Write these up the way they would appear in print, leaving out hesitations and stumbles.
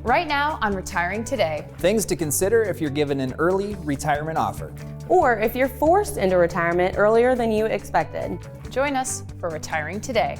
Right now on Retiring Today. Things to consider if you're given an early retirement offer. Or if you're forced into retirement earlier than you expected. Join us for Retiring Today.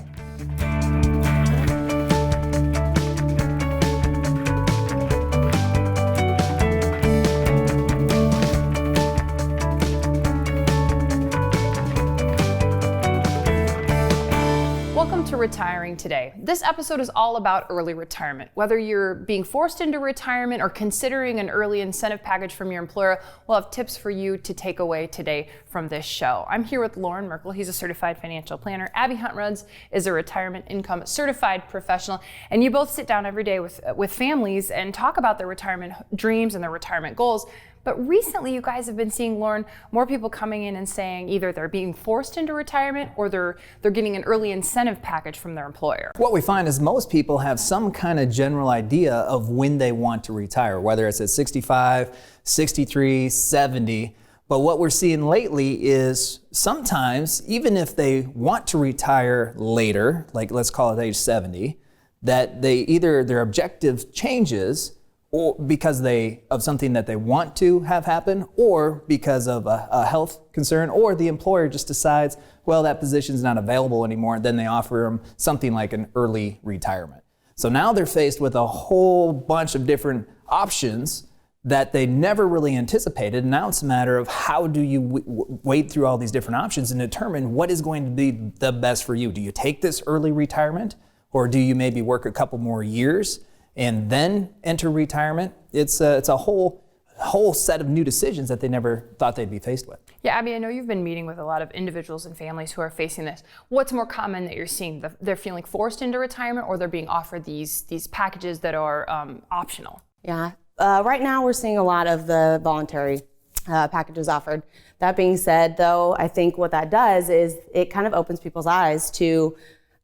Welcome to Retiring Today. This episode is all about early retirement. Whether you're being forced into retirement or considering an early incentive package from your employer, we'll have tips for you to take away today from this show. I'm here with Merkle. He's a certified financial planner. Abby Hunt-Rudds is a retirement income certified professional. And you both sit down every day with families and talk about their retirement dreams and their retirement goals. But recently, you guys have been seeing, Lauren, more people coming in and saying either they're being forced into retirement or they're getting an early incentive package from their employer. What we find is most people have some kind of general idea of when they want to retire, whether it's at 65, 63, 70. But what we're seeing lately is sometimes, even if they want to retire later, like let's call it age 70, that they either their objective changes or because of something that they want to have happen, or because of a health concern, or the employer just decides, well, that position's not available anymore, and then they offer them something like an early retirement. So now they're faced with a whole bunch of different options that they never really anticipated. Now it's a matter of how do you wade through all these different options and determine what is going to be the best for you. Do you take this early retirement, or do you maybe work a couple more years and then enter retirement? It's a whole set of new decisions that they never thought they'd be faced with. Yeah, Abby, I know you've been meeting with a lot of individuals and families who are facing this. What's more common that you're seeing? They're feeling forced into retirement, or they're being offered these packages that are optional? Yeah, right now we're seeing a lot of the voluntary packages offered. That being said, though, I think what that does is it kind of opens people's eyes to,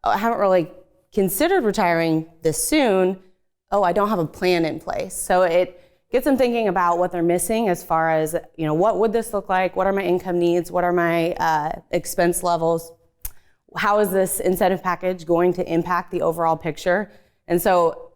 I haven't really considered retiring this soon. Oh, I don't have a plan in place. So it gets them thinking about what they're missing as far as, what would this look like? What are my income needs? What are my expense levels? How is this incentive package going to impact the overall picture? And so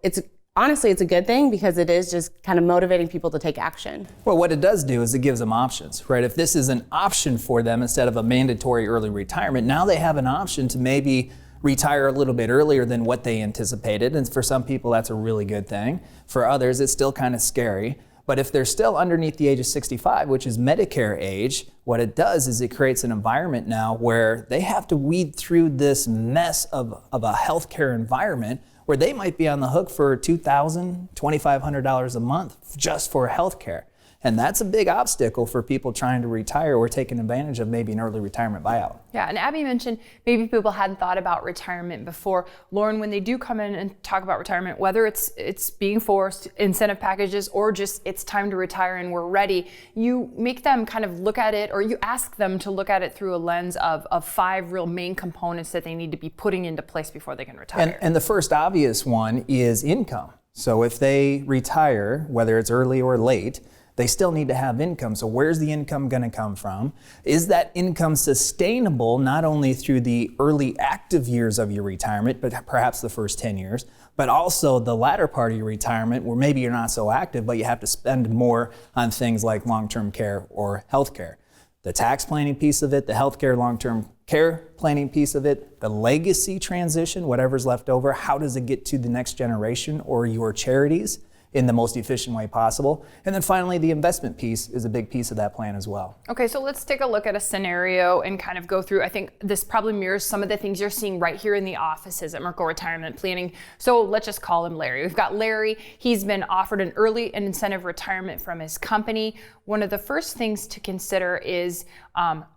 honestly, it's a good thing because it is just kind of motivating people to take action. Well, what it does do is it gives them options, right? If this is an option for them instead of a mandatory early retirement, now they have an option to maybe retire a little bit earlier than what they anticipated. And for some people, that's a really good thing. For others, it's still kind of scary. But if they're still underneath the age of 65, which is Medicare age, what it does is it creates an environment now where they have to weed through this mess of a healthcare environment where they might be on the hook for $2,000, $2,500 a month just for healthcare. And that's a big obstacle for people trying to retire or taking advantage of maybe an early retirement buyout. Yeah, and Abby mentioned maybe people hadn't thought about retirement before. Lauren, when they do come in and talk about retirement, whether it's being forced, incentive packages, or just it's time to retire and we're ready, you make them kind of look at it, or you ask them to look at it through a lens of 5 real main components that they need to be putting into place before they can retire. And the first obvious one is income. So if they retire, whether it's early or late, they still need to have income. So where's the income going to come from? Is that income sustainable not only through the early active years of your retirement, but perhaps the first 10 years, but also the latter part of your retirement where maybe you're not so active, but you have to spend more on things like long-term care or health care. The tax planning piece of it, the healthcare long-term care planning piece of it, the legacy transition, whatever's left over, how does it get to the next generation or your charities in the most efficient way possible? And then finally, the investment piece is a big piece of that plan as well. Okay, so let's take a look at a scenario and kind of go through. I think this probably mirrors some of the things you're seeing right here in the offices at Merkle Retirement Planning. So let's just call him Larry. We've got Larry. He's been offered an early and incentive retirement from his company. One of the first things to consider is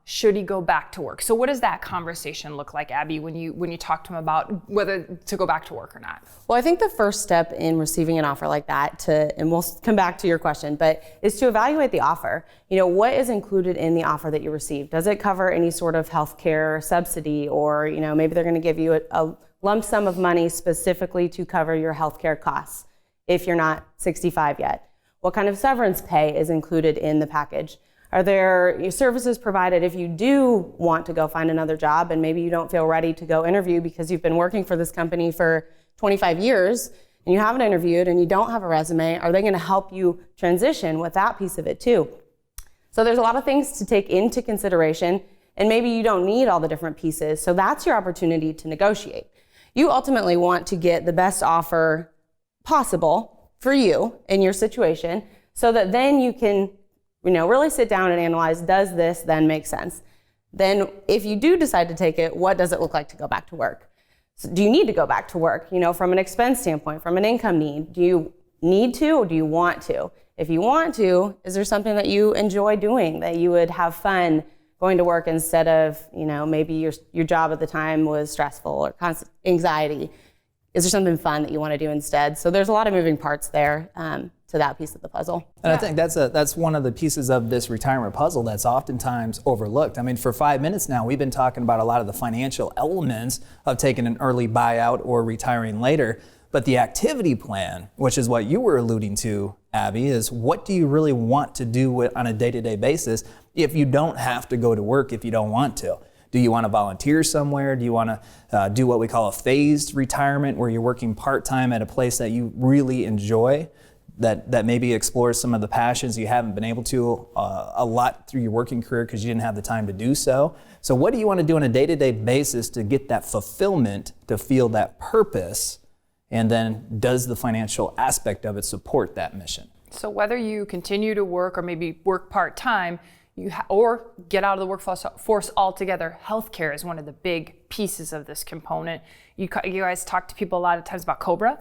should he go back to work? So what does that conversation look like, Abby, when you talk to him about whether to go back to work or not? Well, I think the first step in receiving an offer like that, and we'll come back to your question, but is to evaluate the offer. What is included in the offer that you received? Does it cover any sort of healthcare subsidy, or maybe they're going to give you a lump sum of money specifically to cover your healthcare costs if you're not 65 yet? What kind of severance pay is included in the package? Are there services provided if you do want to go find another job and maybe you don't feel ready to go interview because you've been working for this company for 25 years? and you haven't interviewed and you don't have a resume, are they going to help you transition with that piece of it too? So there's a lot of things to take into consideration, and maybe you don't need all the different pieces. So that's your opportunity to negotiate. You ultimately want to get the best offer possible for you in your situation, so that then you can, really sit down and analyze, does this then make sense? Then if you do decide to take it, what does it look like to go back to work? So do you need to go back to work, from an expense standpoint, from an income need? Do you need to, or do you want to? If you want to, is there something that you enjoy doing, that you would have fun going to work instead of, maybe your job at the time was stressful or constant anxiety? Is there something fun that you want to do instead? So there's a lot of moving parts there to that piece of the puzzle. And I think that's one of the pieces of this retirement puzzle that's oftentimes overlooked. I mean, for 5 minutes now, we've been talking about a lot of the financial elements of taking an early buyout or retiring later. But the activity plan, which is what you were alluding to, Abby, is what do you really want to do on a day-to-day basis if you don't have to go to work, if you don't want to? Do you want to volunteer somewhere? Do you want to do what we call a phased retirement, where you're working part-time at a place that you really enjoy, that maybe explores some of the passions you haven't been able to a lot through your working career because you didn't have the time to do so? So what do you want to do on a day-to-day basis to get that fulfillment, to feel that purpose? And then does the financial aspect of it support that mission? So whether you continue to work or maybe work part-time, or get out of the workforce altogether, healthcare is one of the big pieces of this component. You guys talk to people a lot of times about COBRA.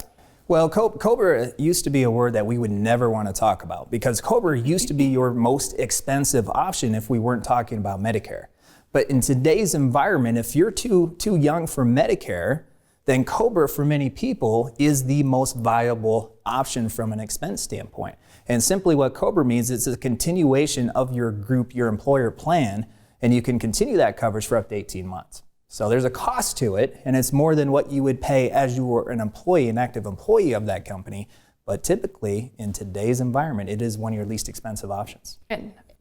Well, COBRA used to be a word that we would never want to talk about, because COBRA used to be your most expensive option if we weren't talking about Medicare. But in today's environment, if you're too young for Medicare, then COBRA for many people is the most viable option from an expense standpoint. And simply what COBRA means is it's a continuation of your group, your employer plan, and you can continue that coverage for up to 18 months. So there's a cost to it, and it's more than what you would pay as you were an employee, an active employee of that company. But typically, in today's environment, it is one of your least expensive options.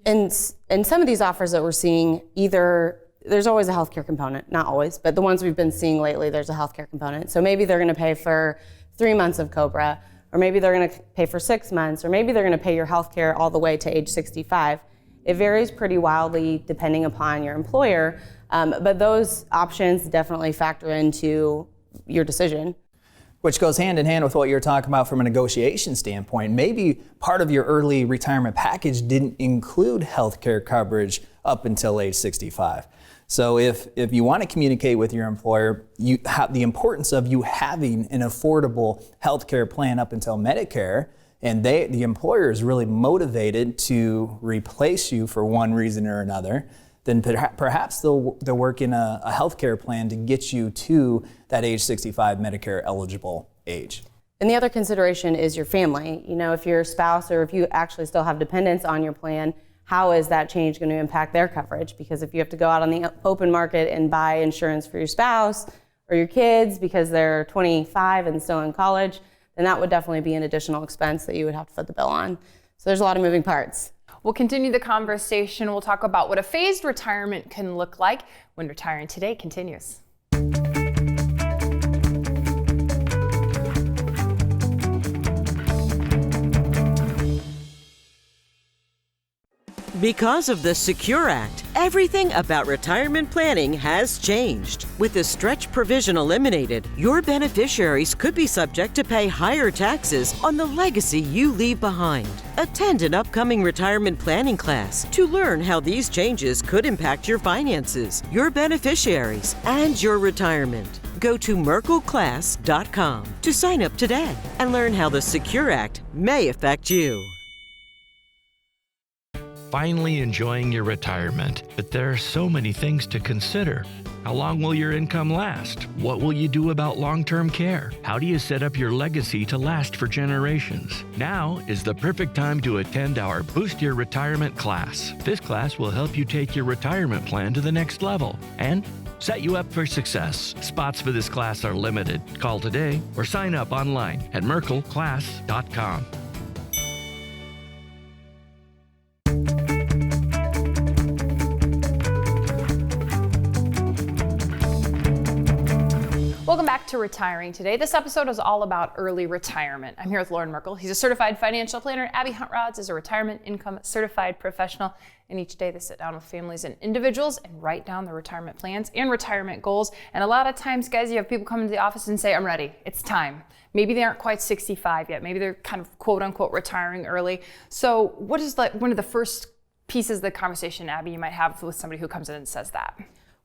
And some of these offers that we're seeing, there's always a healthcare component, not always, but the ones we've been seeing lately, there's a healthcare component. So maybe they're going to pay for 3 months of COBRA, or maybe they're going to pay for 6 months, or maybe they're going to pay your healthcare all the way to age 65. It varies pretty wildly depending upon your employer, but those options definitely factor into your decision. Which goes hand in hand with what you're talking about from a negotiation standpoint. Maybe part of your early retirement package didn't include healthcare coverage up until age 65. So if you want to communicate with your employer, you have the importance of you having an affordable healthcare plan up until Medicare, and the employer is really motivated to replace you for one reason or another, then perhaps they'll work in a healthcare plan to get you to that age 65 Medicare eligible age. And the other consideration is your family. If your spouse, or if you actually still have dependents on your plan, how is that change going to impact their coverage? Because if you have to go out on the open market and buy insurance for your spouse or your kids because they're 25 and still in college, then that would definitely be an additional expense that you would have to foot the bill on. So there's a lot of moving parts. We'll continue the conversation. We'll talk about what a phased retirement can look like when Retiring Today continues. Because of the Secure Act, everything about retirement planning has changed. With the stretch provision eliminated, your beneficiaries could be subject to pay higher taxes on the legacy you leave behind. Attend an upcoming retirement planning class to learn how these changes could impact your finances, your beneficiaries, and your retirement. Go to merkleclass.com to sign up today and learn how the Secure Act may affect you. Finally enjoying your retirement, but there are so many things to consider. How long will your income last? What will you do about long-term care? How do you set up your legacy to last for generations? Now is the perfect time to attend our Boost Your Retirement class. This class will help you take your retirement plan to the next level and set you up for success. Spots for this class are limited. Call today or sign up online at merkleclass.com. Welcome back to Retiring Today. This episode is all about early retirement. I'm here with Merkle. He's a certified financial planner. Abby Huntrods is a retirement income certified professional. And each day they sit down with families and individuals and write down their retirement plans and retirement goals. And a lot of times, guys, you have people come into the office and say, I'm ready, it's time. Maybe they aren't quite 65 yet. Maybe they're kind of quote unquote retiring early. So what is one of the first pieces of the conversation, Abby, you might have with somebody who comes in and says that?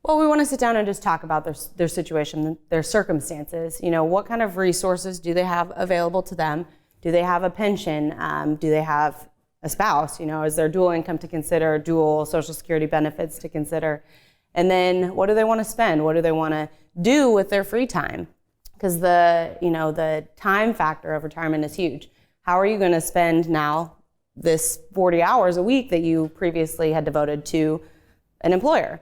Well, we want to sit down and just talk about their situation, their circumstances. You know, what kind of resources do they have available to them? Do they have a pension? Do they have a spouse? You know, is there dual income to consider, dual Social Security benefits to consider? And then what do they want to spend? What do they want to do with their free time? Because the time factor of retirement is huge. How are you going to spend now this 40 hours a week that you previously had devoted to an employer?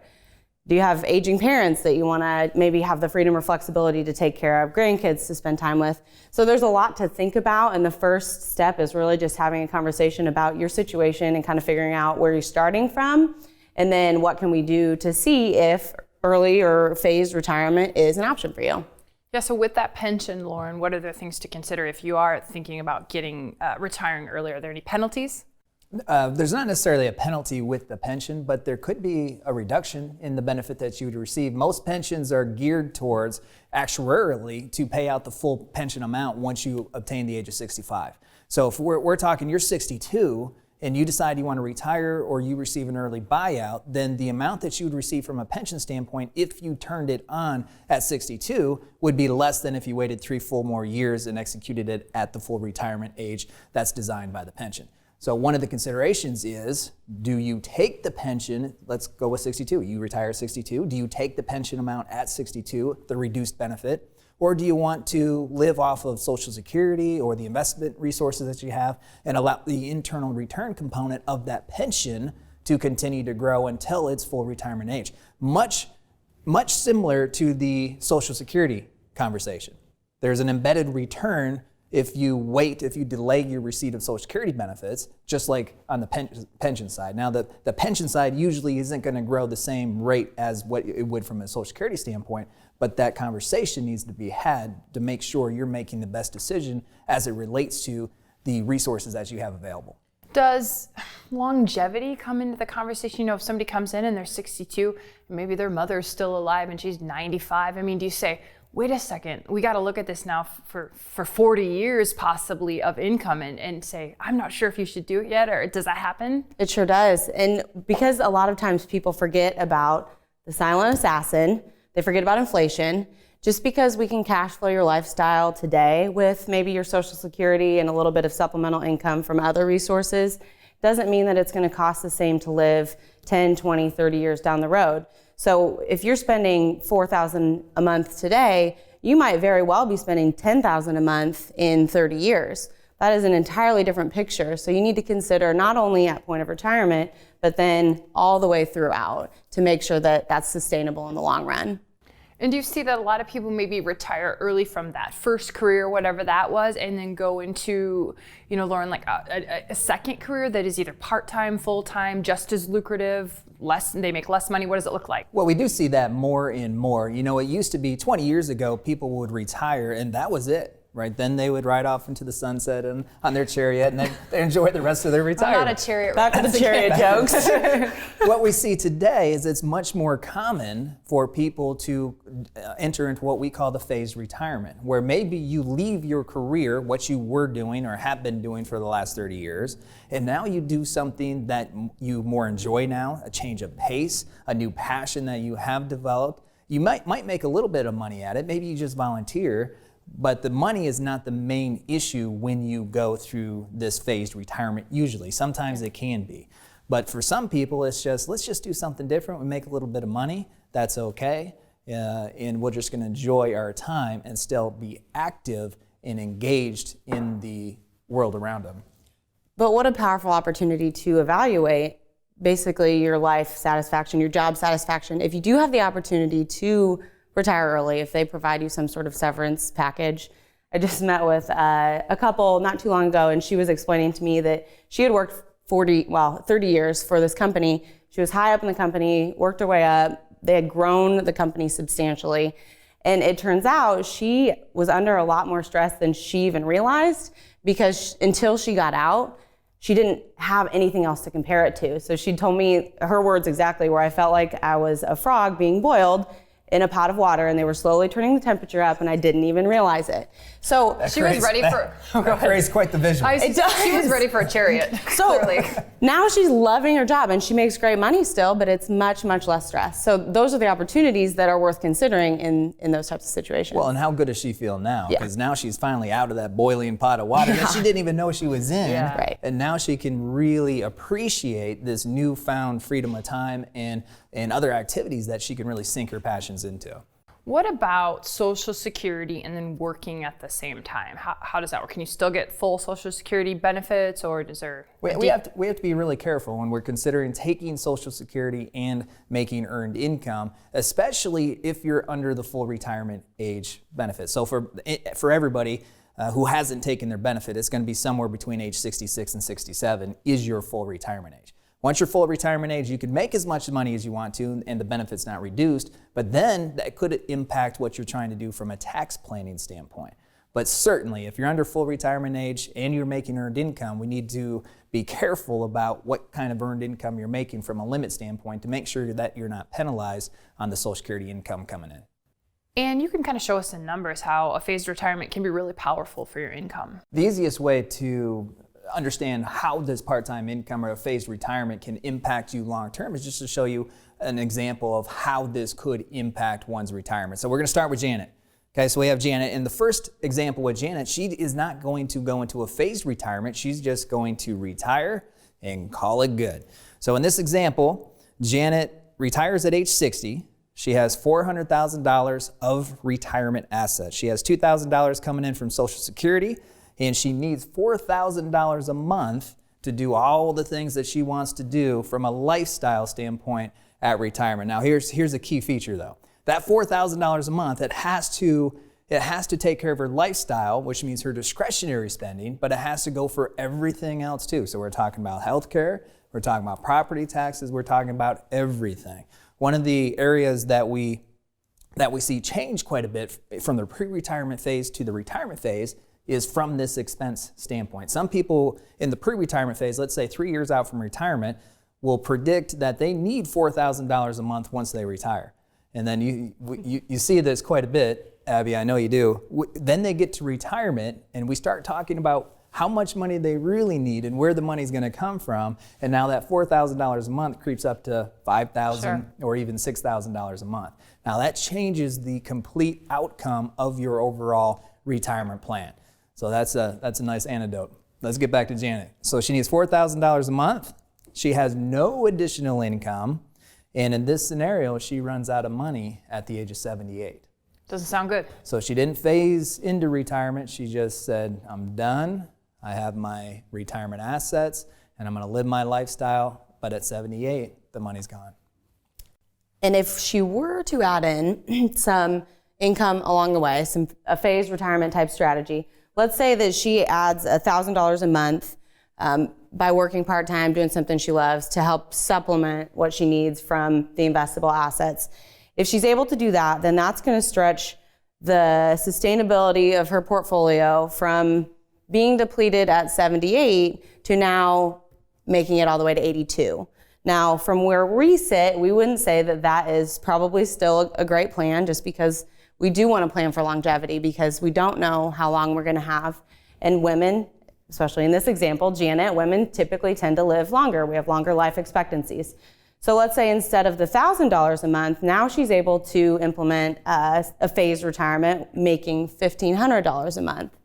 Do you have aging parents that you want to maybe have the freedom or flexibility to take care of, grandkids to spend time with? So there's a lot to think about, and the first step is really just having a conversation about your situation and kind of figuring out where you're starting from, and then what can we do to see if early or phased retirement is an option for you. Yeah, so with that pension, Lauren, what are the things to consider if you are thinking about retiring early? Are there any penalties? There's not necessarily a penalty with the pension, but there could be a reduction in the benefit that you would receive. Most pensions are geared towards actuarially to pay out the full pension amount once you obtain the age of 65. So if we're talking you're 62 and you decide you want to retire or you receive an early buyout, then the amount that you would receive from a pension standpoint, if you turned it on at 62, would be less than if you waited 3 full more years and executed it at the full retirement age that's designed by the pension. So one of the considerations is, do you take the pension, let's go with 62, you retire at 62, do you take the pension amount at 62, the reduced benefit, or do you want to live off of Social Security or the investment resources that you have and allow the internal return component of that pension to continue to grow until its full retirement age? Much similar to the Social Security conversation. There's an embedded return if you delay your receipt of Social Security benefits, just like on the pension side. Now, the pension side usually isn't going to grow the same rate as what it would from a Social Security standpoint, but that conversation needs to be had to make sure you're making the best decision as it relates to the resources that you have available. Does longevity come into the conversation? You know, if somebody comes in and they're 62, and maybe their mother's still alive and she's 95, I mean, do you say, wait a second, we got to look at this now for 40 years possibly of income and say, I'm not sure if you should do it yet, or does that happen? It sure does. And because a lot of times people forget about the silent assassin, they forget about inflation. Just because we can cash flow your lifestyle today with maybe your Social Security and a little bit of supplemental income from other resources doesn't mean that it's going to cost the same to live 10, 20, 30 years down the road. So if you're spending $4,000 a month today, you might very well be spending $10,000 a month in 30 years. That is an entirely different picture. So you need to consider not only at point of retirement, but then all the way throughout to make sure that that's sustainable in the long run. And do you see that a lot of people maybe retire early from that first career, whatever that was, and then go into, you know, Lauren, like a second career that is either part-time, full-time, just as lucrative, they make less money? What does it look like? Well, we do see that more and more. You know, it used to be 20 years ago, people would retire and that was it. Right, then they would ride off into the sunset and on their chariot, and then they enjoy the rest of their retirement. I'm not a chariot. Back to the chariot jokes. What we see today is it's much more common for people to enter into what we call the phased retirement, where maybe you leave your career, what you were doing or have been doing for the last 30 years, and now you do something that you more enjoy now, a change of pace, a new passion that you have developed. You might make a little bit of money at it, maybe you just volunteer, but the money is not the main issue when you go through this phased retirement usually. Sometimes it can be. But for some people, it's just, let's just do something different. We make a little bit of money, that's okay. And we're just gonna enjoy our time and still be active and engaged in the world around them. But what a powerful opportunity to evaluate basically your life satisfaction, your job satisfaction. If you do have the opportunity to retire early, if they provide you some sort of severance package. I just met with a couple not too long ago, and she was explaining to me that she had worked 30 years for this company. She was high up in the company, worked her way up. They had grown the company substantially. And it turns out she was under a lot more stress than she even realized, because until she got out, she didn't have anything else to compare it to. So she told me her words exactly, where I felt like I was a frog being boiled in a pot of water, and they were slowly turning the temperature up, and I didn't even realize it. So she was ready for. That creates quite the visual. She was ready for a chariot. So clearly. Now she's loving her job, and she makes great money still, but it's much, much less stress. So those are the opportunities that are worth considering in those types of situations. Well, and how good does she feel now? Yeah. Because now she's finally out of that boiling pot of water that she didn't even know she was in. Yeah. Right. And now she can really appreciate this newfound freedom of time and other activities that she can really sink her passions into. What about Social Security and then working at the same time? How does that work? Can you still get full Social Security benefits, or does there? We have to be really careful when we're considering taking Social Security and making earned income, especially if you're under the full retirement age benefit. So for everybody who hasn't taken their benefit, it's going to be somewhere between age 66 and 67 is your full retirement age. Once you're full retirement age, you can make as much money as you want to and the benefit's not reduced, but then that could impact what you're trying to do from a tax planning standpoint. But certainly, if you're under full retirement age and you're making earned income, we need to be careful about what kind of earned income you're making from a limit standpoint to make sure that you're not penalized on the Social Security income coming in. And you can kind of show us in numbers how a phased retirement can be really powerful for your income. The easiest way to understand how this part-time income or a phased retirement can impact you long-term is just to show you an example of how this could impact one's retirement. So we're going to start with Janet. Okay, so we have Janet. In the first example with Janet, she is not going to go into a phased retirement. She's just going to retire and call it good. So in this example, Janet retires at age 60. She has $400,000 of retirement assets. She has $2,000 coming in from Social Security, and she needs $4,000 a month to do all the things that she wants to do from a lifestyle standpoint at retirement. Now, here's a key feature though. That $4,000 a month, it has to take care of her lifestyle, which means her discretionary spending, but it has to go for everything else too. So we're talking about healthcare, we're talking about property taxes, we're talking about everything. One of the areas that we see change quite a bit from the pre-retirement phase to the retirement phase is from this expense standpoint. Some people in the pre-retirement phase, let's say 3 years out from retirement, will predict that they need $4,000 a month once they retire. And then you see this quite a bit, Abby, I know you do. Then they get to retirement and we start talking about how much money they really need and where the money's gonna come from. And now that $4,000 a month creeps up to $5,000 or even $6,000 a month. Now that changes the complete outcome of your overall retirement plan. So that's a nice anecdote. Let's get back to Janet. So she needs $4,000 a month. She has no additional income. And in this scenario, she runs out of money at the age of 78. Doesn't sound good. So she didn't phase into retirement. She just said, I'm done. I have my retirement assets and I'm gonna live my lifestyle. But at 78, the money's gone. And if she were to add in some income along the way, a phased retirement type strategy, let's say that she adds $1,000 a month by working part-time, doing something she loves to help supplement what she needs from the investable assets. If she's able to do that, then that's going to stretch the sustainability of her portfolio from being depleted at 78 to now making it all the way to 82. Now, from where we sit, we wouldn't say that that is probably still a great plan, just because we do want to plan for longevity, because we don't know how long we're going to have. And women, especially in this example, Janet, women typically tend to live longer. We have longer life expectancies. So let's say instead of the $1,000 a month, now she's able to implement a phased retirement, making $1,500 a month.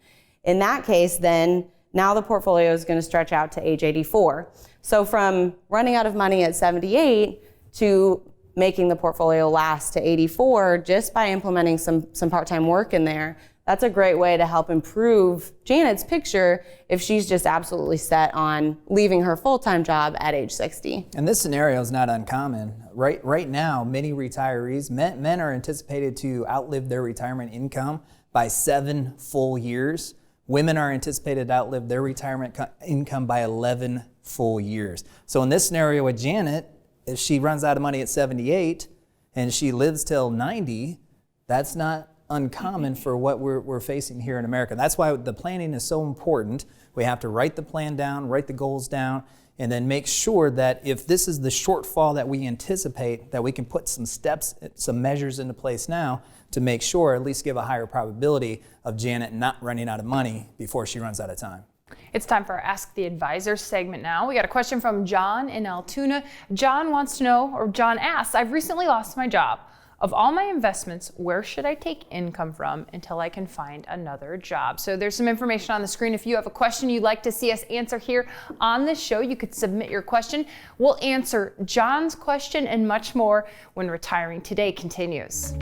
In that case, then now the portfolio is going to stretch out to age 84. So from running out of money at 78 to making the portfolio last to 84 just by implementing some part-time work in there, that's a great way to help improve Janet's picture if she's just absolutely set on leaving her full-time job at age 60. And this scenario is not uncommon. Right now, many retirees, men are anticipated to outlive their retirement income by 7 full years. Women are anticipated to outlive their retirement income by 11 full years. So in this scenario with Janet, if she runs out of money at 78 and she lives till 90, That's not uncommon for what we're facing here in America. That's why the planning is so important. We have to write the plan down, write the goals down, and then make sure that if this is the shortfall that we anticipate, that we can put some steps, some measures into place now to make sure, at least give a higher probability of Janet not running out of money before she runs out of time. It's time for our Ask the Advisor segment now. We got a question from John in Altoona. John wants to know, or John asks, I've recently lost my job. Of all my investments, where should I take income from until I can find another job? So there's some information on the screen. If you have a question you'd like to see us answer here on this show, you could submit your question. We'll answer John's question and much more when Retiring Today continues.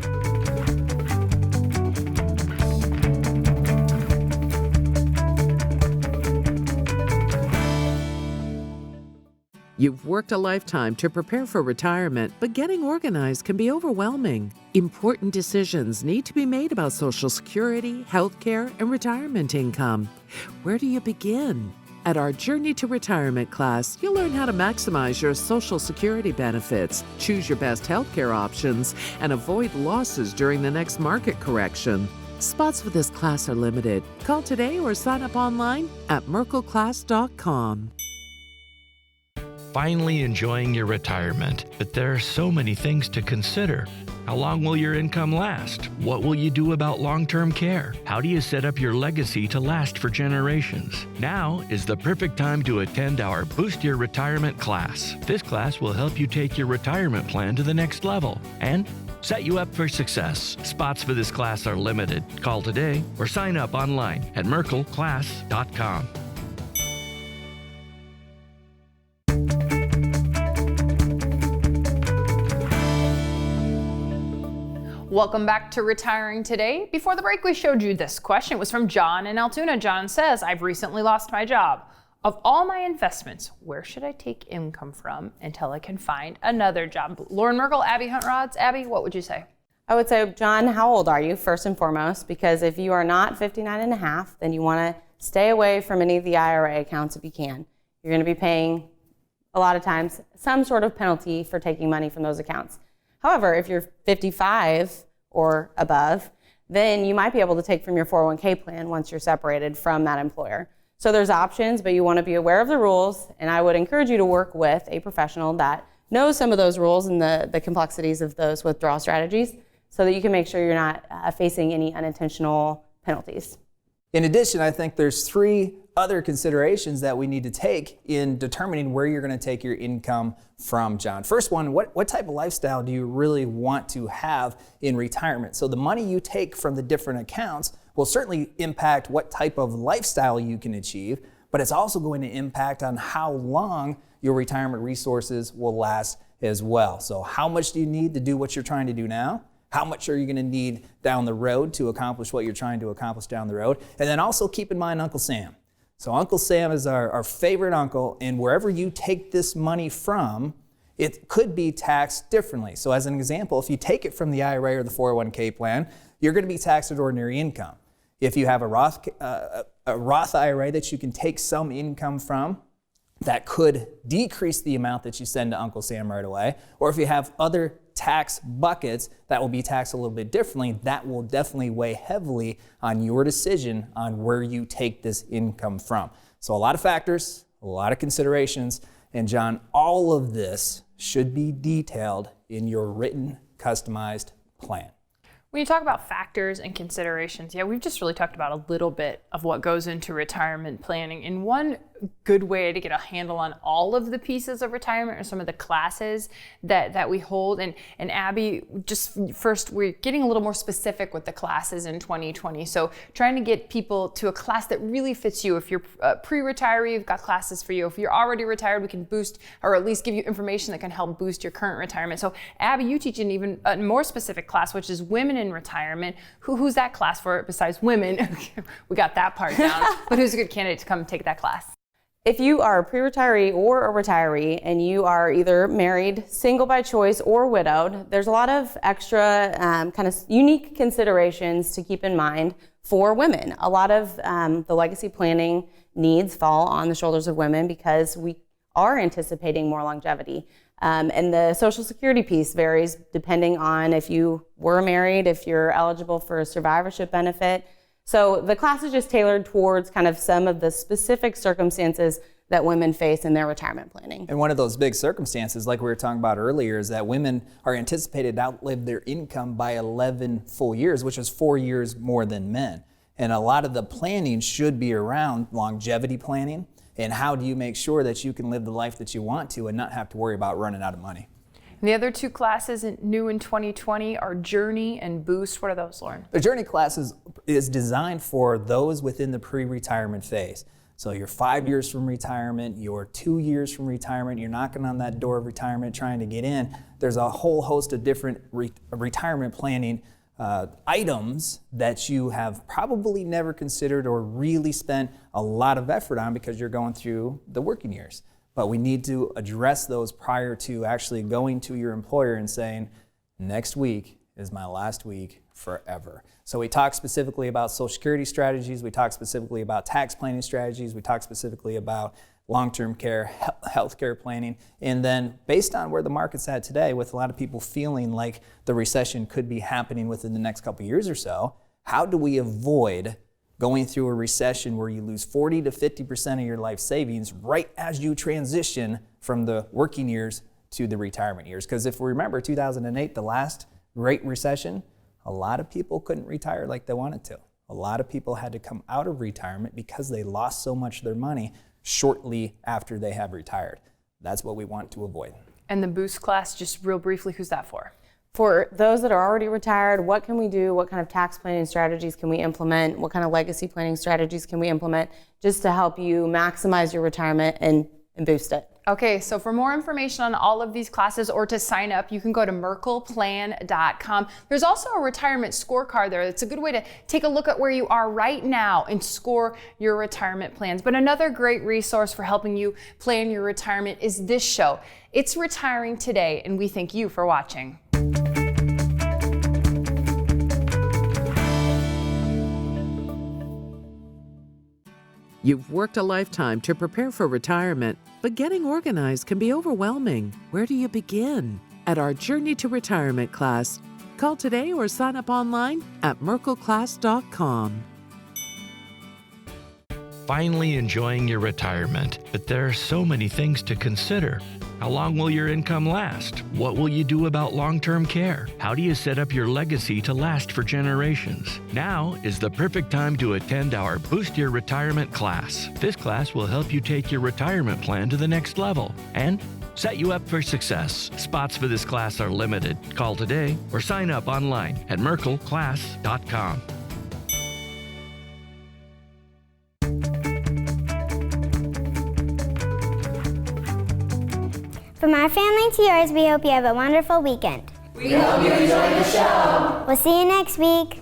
You've worked a lifetime to prepare for retirement, but getting organized can be overwhelming. Important decisions need to be made about Social Security, health care, and retirement income. Where do you begin? At our Journey to Retirement class, you'll learn how to maximize your Social Security benefits, choose your best health care options, and avoid losses during the next market correction. Spots for this class are limited. Call today or sign up online at merkleclass.com. Finally enjoying your retirement, but there are so many things to consider. How long will your income last? What will you do about long-term care? How do you set up your legacy to last for generations? Now is the perfect time to attend our Boost Your Retirement class. This class will help you take your retirement plan to the next level and set you up for success. Spots for this class are limited. Call today or sign up online at merkleclass.com. Welcome back to Retiring Today. Before the break, we showed you this question. It was from John in Altoona. John says, I've recently lost my job. Of all my investments, where should I take income from until I can find another job? Lauren Merkle, Abby Hunt-Rods. Abby, what would you say? I would say, John, how old are you, first and foremost? Because if you are not 59 and a half, then you want to stay away from any of the IRA accounts if you can. You're going to be paying, a lot of times, some sort of penalty for taking money from those accounts. However, if you're 55 or above, then you might be able to take from your 401k plan once you're separated from that employer. So there's options, but you want to be aware of the rules, and I would encourage you to work with a professional that knows some of those rules and the complexities of those withdrawal strategies so that you can make sure you're not facing any unintentional penalties. In addition, I think there's 3 other considerations that we need to take in determining where you're going to take your income from, John. First one, what type of lifestyle do you really want to have in retirement? So the money you take from the different accounts will certainly impact what type of lifestyle you can achieve, but it's also going to impact on how long your retirement resources will last as well. So how much do you need to do what you're trying to do now? How much are you going to need down the road to accomplish what you're trying to accomplish down the road? And then also keep in mind Uncle Sam. So Uncle Sam is our favorite uncle, and wherever you take this money from, it could be taxed differently. So as an example, if you take it from the IRA or the 401k plan, you're going to be taxed at ordinary income. If you have a Roth IRA that you can take some income from, that could decrease the amount that you send to Uncle Sam right away. Or if you have other tax buckets that will be taxed a little bit differently, that will definitely weigh heavily on your decision on where you take this income from. So a lot of factors, a lot of considerations, and John, all of this should be detailed in your written, customized plan. When you talk about factors and considerations, we've just really talked about a little bit of what goes into retirement planning. And one good way to get a handle on all of the pieces of retirement are some of the classes that we hold. And Abby, just first, we're getting a little more specific with the classes in 2020. So trying to get people to a class that really fits you. If you're pre-retiree, we've got classes for you. If you're already retired, we can boost or at least give you information that can help boost your current retirement. So Abby, you teach an even more specific class, which is women in retirement. Who's that class for besides women? We got that part down. But who's a good candidate to come take that class? If you are a pre-retiree or a retiree and you are either married, single by choice, or widowed, there's a lot of extra kind of unique considerations to keep in mind for women. A lot of the legacy planning needs fall on the shoulders of women because we are anticipating more longevity. And the Social Security piece varies depending on if you were married, if you're eligible for a survivorship benefit. So the class is just tailored towards kind of some of the specific circumstances that women face in their retirement planning. And one of those big circumstances, like we were talking about earlier, is that women are anticipated to outlive their income by 11 full years, which is 4 years more than men. And a lot of the planning should be around longevity planning and how do you make sure that you can live the life that you want to and not have to worry about running out of money. And the other two classes new in 2020 are Journey and Boost. What are those, Lauren? The Journey class is designed for those within the pre-retirement phase. So you're 5 years from retirement, you're 2 years from retirement, you're knocking on that door of retirement trying to get in. There's a whole host of different retirement planning items that you have probably never considered or really spent a lot of effort on because you're going through the working years. But we need to address those prior to actually going to your employer and saying, next week is my last week forever. So we talk specifically about Social Security strategies, we talk specifically about tax planning strategies, we talk specifically about long-term care, healthcare planning, and then based on where the market's at today, with a lot of people feeling like the recession could be happening within the next couple of years or so, how do we avoid going through a recession where you lose 40 to 50% of your life savings right as you transition from the working years to the retirement years? Because if we remember 2008, the last Great Recession, a lot of people couldn't retire like they wanted to. A lot of people had to come out of retirement because they lost so much of their money shortly after they have retired. That's what we want to avoid. And the Boost class, just real briefly, who's that for? For those that are already retired, what can we do? What kind of tax planning strategies can we implement? What kind of legacy planning strategies can we implement just to help you maximize your retirement and boost it? Okay, so for more information on all of these classes or to sign up, you can go to merkleplan.com. There's also a retirement scorecard there. It's a good way to take a look at where you are right now and score your retirement plans. But another great resource for helping you plan your retirement is this show. It's Retiring Today, and we thank you for watching. You've worked a lifetime to prepare for retirement, but getting organized can be overwhelming. Where do you begin? At our Journey to Retirement class, call today or sign up online at merkleclass.com. Finally enjoying your retirement, but there are so many things to consider. How long will your income last? What will you do about long-term care? How do you set up your legacy to last for generations? Now is the perfect time to attend our Boost Your Retirement class. This class will help you take your retirement plan to the next level and set you up for success. Spots for this class are limited. Call today or sign up online at merkleclass.com. From our family to yours, we hope you have a wonderful weekend. We hope you enjoy the show. We'll see you next week.